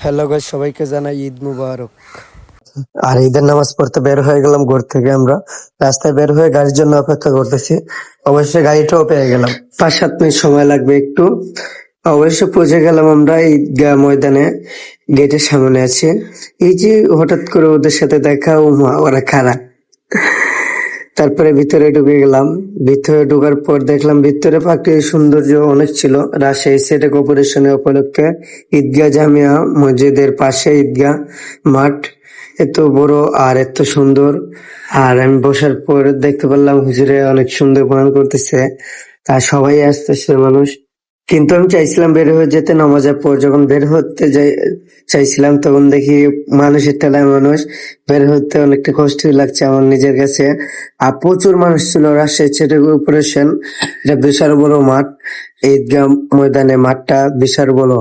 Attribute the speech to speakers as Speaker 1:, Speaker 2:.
Speaker 1: Hello guys, সবাইকে জানাই ঈদ মুবারক। আর ঈদের নামাজ পড়তে বের হয়ে গেলাম ঘর থেকে। আমরা রাস্তায় বের হয়ে গাড়ির জন্য অপেক্ষা করতেছি। অবশ্যই গাড়িটাও পেয়ে গেলাম, 5-7 মিনিট সময় লাগবে একটু। অবশ্য পৌঁছে গেলাম আমরা ঈদগাহ ময়দানে, গেটের সামনে আছে। এই যে হঠাৎ করে ওদের সাথে দেখা, ওরা খারাপ। তারপরে ভিতরে ঢুকে গেলাম। ভিতরে ঢোকার পর দেখলাম ভিতরে প্রাকৃতিক সৌন্দর্য অনেক ছিল। রাজশাহী সিটি কর্পোরেশনের উপলক্ষে ঈদগাহ জামিয়া মসজিদের পাশে ঈদগাহ মাঠ, এত বড় আর এত সুন্দর। আর আমি বসার পর দেখতে পারলাম হুজুরে অনেক সুন্দর বয়ান করতেছে, আর সবাই আসতেছে মানুষ। কিন্তু আমি চাইছিলাম বের হয়ে যেতে নামাজের পর। যখন বের হতে চাইছিলাম তখন দেখি মানুষের ঠেলায় মানুষ। বের হতে অনেকটা কষ্টই লাগছে আমার নিজের কাছে। আর প্রচুর মানুষ ছিল। রাজশাহী সিটি কর্পোরেশন, এটা বিশাল বড় মাঠ। ঈদগাহ ময়দানে মাঠটা বিশাল বড়।